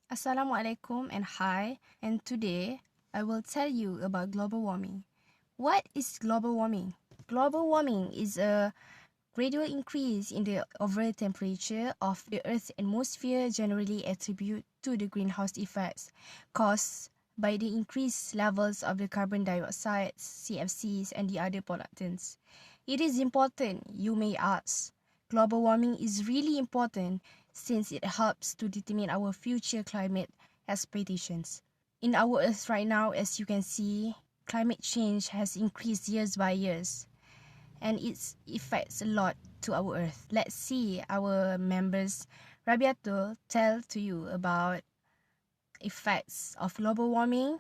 Assalamualaikum and hi, and today I will tell you about global warming. What is global warming? Global warming is a gradual increase in the overall temperature of the Earth's atmosphere generally attributed to the greenhouse effects caused by the increased levels of the carbon dioxide, CFCs, and the other pollutants. It is important, you may ask. Global warming is really important since it helps to determine our future climate expectations. In our Earth right now, as you can see, climate change has increased years by years, and it affects a lot to our Earth. Let's see our members Rabiatul tell to you about effects of global warming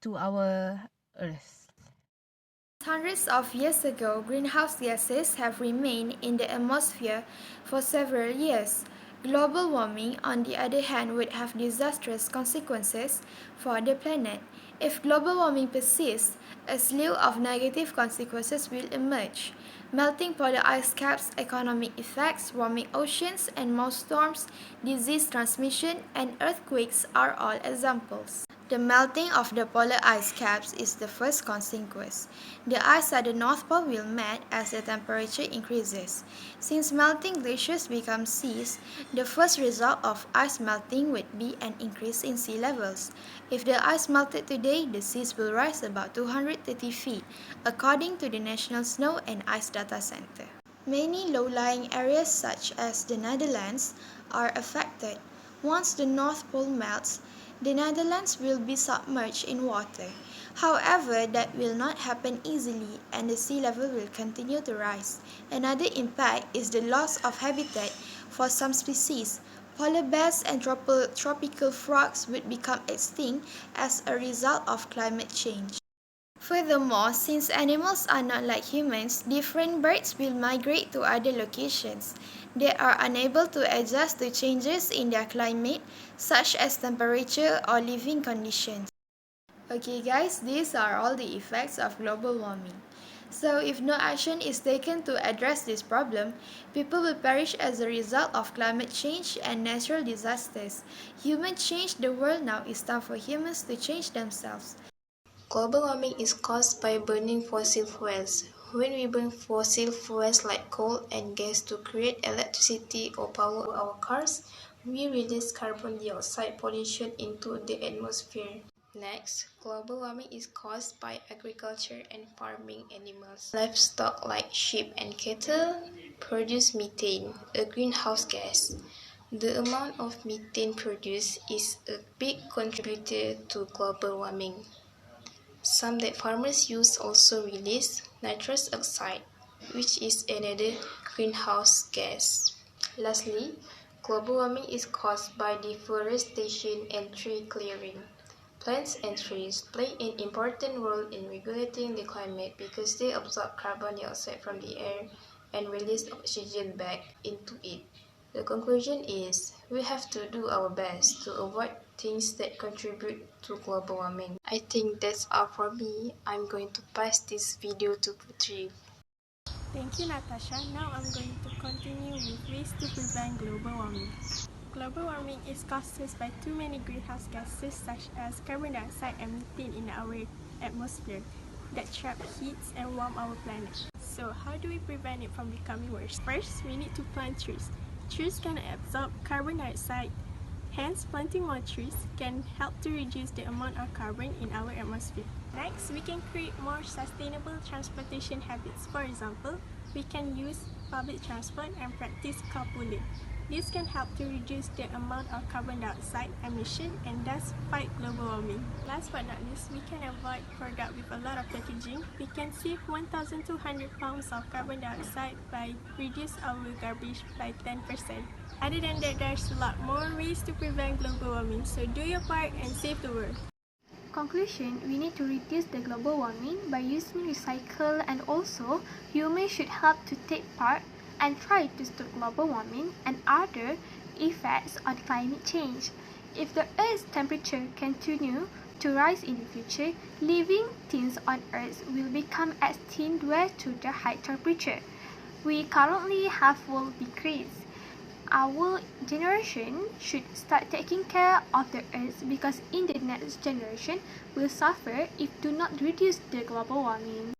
to our Earth. Hundreds of years ago, greenhouse gases have remained in the atmosphere for several years. Global warming, on the other hand, would have disastrous consequences for the planet. If global warming persists, a slew of negative consequences will emerge. Melting polar ice caps, economic effects, warming oceans and more storms, disease transmission, and earthquakes are all examples. The melting of the polar ice caps is the first consequence. The ice at the North Pole will melt as the temperature increases. Since melting glaciers become seas, the first result of ice melting would be an increase in sea levels. If the ice melted today, the seas will rise about 230 feet, according to the National Snow and Ice Data Center. Many low-lying areas such as the Netherlands are affected. Once the North Pole melts, the Netherlands will be submerged in water. However, that will not happen easily and the sea level will continue to rise. Another impact is the loss of habitat for some species. Polar bears and tropical frogs would become extinct as a result of climate change. Furthermore, since animals are not like humans, different birds will migrate to other locations. They are unable to adjust to changes in their climate, such as temperature or living conditions. Okay guys, these are all the effects of global warming. So if no action is taken to address this problem, people will perish as a result of climate change and natural disasters. Humans change the world, now it's time for humans to change themselves. Global warming is caused by burning fossil fuels. When we burn fossil fuels like coal and gas to create electricity or power our cars, we release carbon dioxide pollution into the atmosphere. Next, global warming is caused by agriculture and farming animals. Livestock like sheep and cattle produce methane, a greenhouse gas. The amount of methane produced is a big contributor to global warming. Some that farmers use also release nitrous oxide, which is another greenhouse gas. Lastly, global warming is caused by deforestation and tree clearing. Plants and trees play an important role in regulating the climate because they absorb carbon dioxide from the air and release oxygen back into it. The conclusion is, we have to do our best to avoid things that contribute to global warming. I think that's all for me. I'm going to pass this video to Putri. Thank you, Natasha. Now I'm going to continue with ways to prevent global warming. Global warming is caused by too many greenhouse gases such as carbon dioxide and methane in our atmosphere that trap heat and warm our planet. So how do we prevent it from becoming worse? First, we need to plant trees. Trees can absorb carbon dioxide. Hence, planting more trees can help to reduce the amount of carbon in our atmosphere. Next, we can create more sustainable transportation habits. For example, we can use public transport and practice carpooling. This can help to reduce the amount of carbon dioxide emission and thus fight global warming. Last but not least, we can avoid products with a lot of packaging. We can save 1,200 pounds of carbon dioxide by reduce our garbage by 10%. Other than that, there's a lot more ways to prevent global warming, so do your part and save the world. Conclusion, we need to reduce the global warming by using recycle, and also humans should help to take part and try to stop global warming and other effects on climate change. If the Earth's temperature continue to rise in the future, living things on Earth will become extinct due to the high temperature we currently have will decrease. our generation should start taking care of the earth, because in the next generation will suffer if do not reduce the global warming.